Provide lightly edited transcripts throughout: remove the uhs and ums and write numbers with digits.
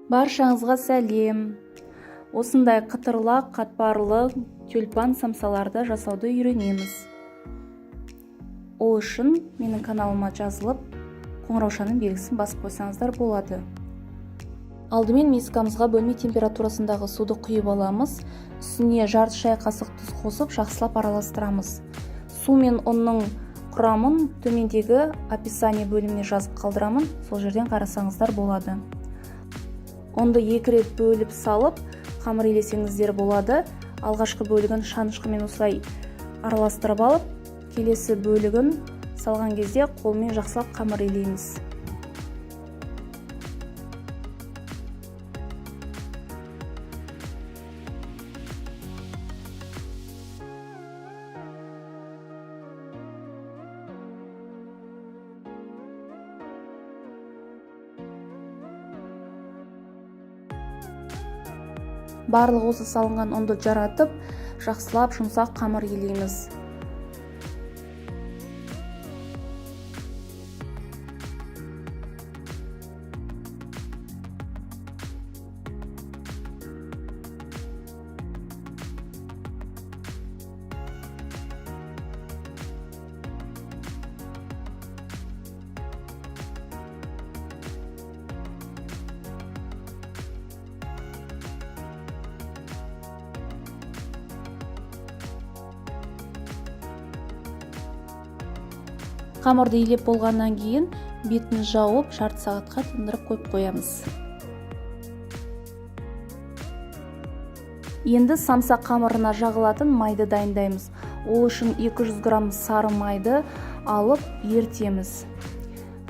Баршаңызға сәлем. Осындай қытырлақ, қатпарлы тюльпан самсаларды жасауды үйренеміз. Ол үшін менің каналыма жазылып, қоңыраушаның белгісін басып қойсаңыздар болады. Алдымен мискамызға бөлме температурасындағы суды құйып аламыз. Үстіне жарты шай қасық тұз қосып, жақсылап араластырамыз. Су мен ұнның құрамын төмендегі описание бөліміне жазып қалдырамын, сол жерден қарасаңыздар болады. Онды 2 рет бөліп салып, қамыр елесеңіздер болады. Алғашқы бөлігін шанышқымен осылай араластырып алып, келесі бөлігін салған кезде қолмен жақсылап қамыр елейміз. Барлық осы салынған ұнды жаратып, жақсылап жұмсақ қамыр елейміз. Қамырды елеп болғаннан кейін бетін жауып, жарты сағатқа тындырып қойып қоямыз. Енді самса қамырына жағылатын майды дайындаймыз. Ол үшін 200 грамм сары майды алып ерітеміз.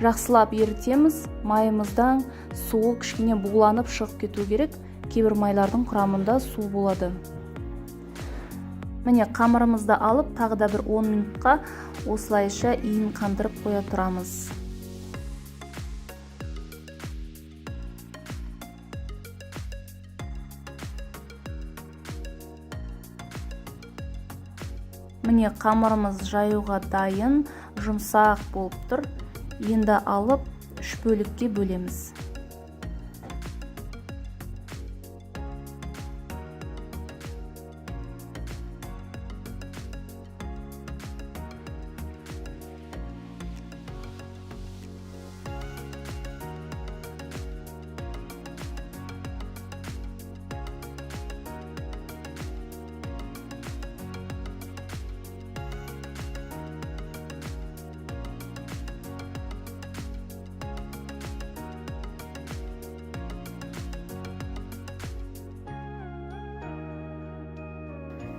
Жақсылап ерітеміз. Майымыздан суы кішкене буланып шығып кету керек. Кейбір майлардың құрамында су болады. Міне қамырымызды алып, тағы да бір 10 минутқа осылайша иін қандырып қоя тұрамыз. Міне қамырымыз жаюға дайын, жұмсақ болып тұр. Енді алып 3 бөлікке бөлеміз.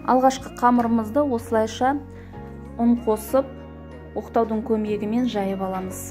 Алғашқы қамырымызды осылайша ұн қосып, оқтаудың көмегімен жайып аламыз.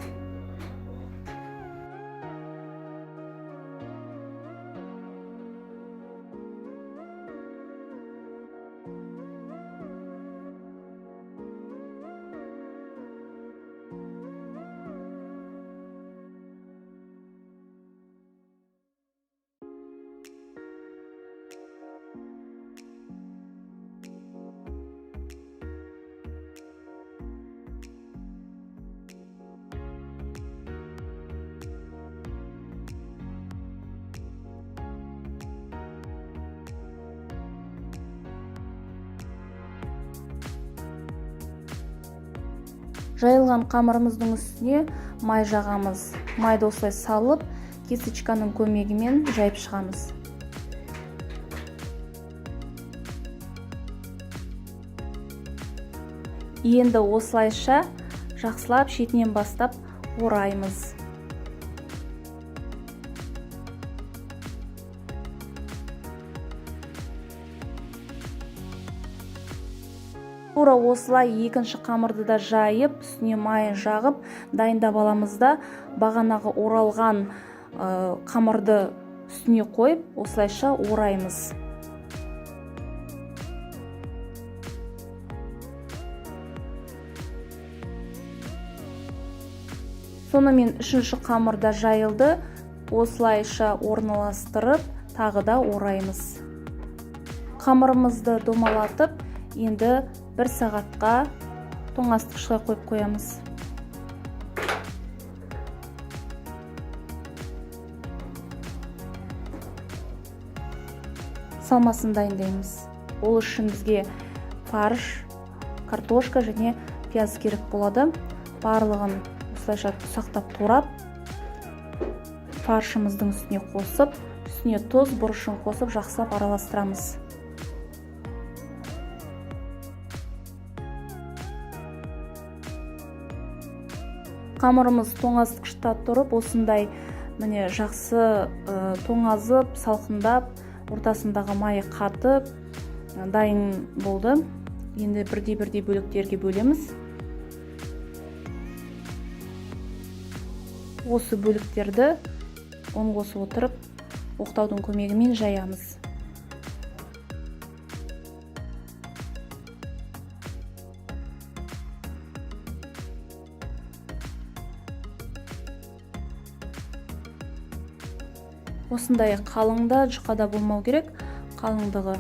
Жайылған қамырымыздың үстіне май жағамыз. Майды осылай салып, кесічканың көмегімен жайып шығамыз. Енді осылайша жақсылап шетінен бастап ораймыз. Тура осылай екінші қамырды да жайып, үстіне майын жағып, дайындап аламыз да, бағанағы оралған қамырды үстіне қойып, осылайша ораймыз. Сонымен үшінші қамырда жайылды, осылайша орналастырып, тағы да ораймыз. Қамырымызды домалатып, енді 1 сағатқа тоңазытқышқа қойып қоямыз. салмасын дайындаймыз. Ол үшін бізге фарш, картошка және пияз керек болады. Барлығын осылайша ұсақтап турап, фаршымыздың үстіне қосып, үстіне тұз, бұрышын қосып жақсылап араластырамыз. Қамырымыз тоңазытқышта тұрып, осындай міне жақсы тоңазып, салқындап, ортасындағы майы қатып, дайын болды. Енді бірдей бөліктерге бөлеміз. Осы бөліктерді он қосып отырып, оқтаудың көмегімен жаямыз. Осындай қалыңда, жұқада болмау керек, қалыңдығы.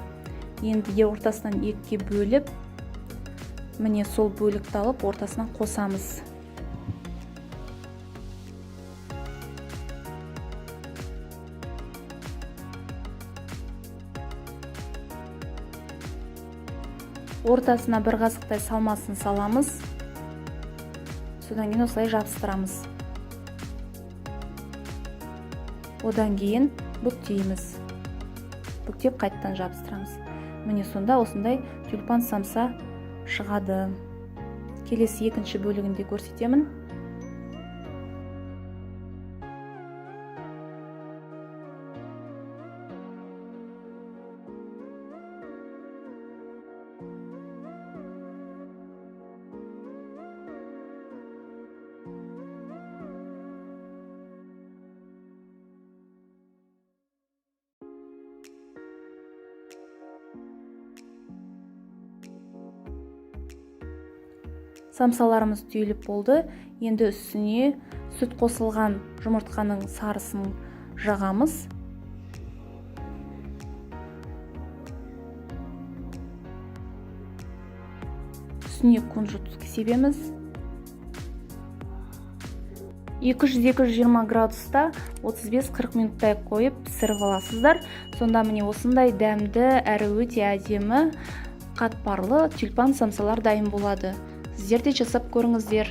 Енді ортасынан екіге бөліп, міне сол бөлікті алып ортасынан қосамыз. Ортасына бір қасықтай салмасын саламыз. Содан кейін осылай жабыстырамыз. Одан кейін бүктейміз. Бүктеп қайттан жабыстырамыз. Міне сонда осындай тюльпан самса шығады. Келесі екінші бөлігінде көрсетемін. Самсаларымыз түйіліп болды. Енді үстіне сүт қосылған жұмыртқаның сарысын жағамыз. Үстіне күнжіт себеміз. 200-220 градуста 35-40 минуттай қойып пісіріп аласыздар. Сонда міне осындай дәмді, әрі өте әдемі, қатпарлы тюльпан самсалар дайын болады. Сіздер де жасап көріңіздер.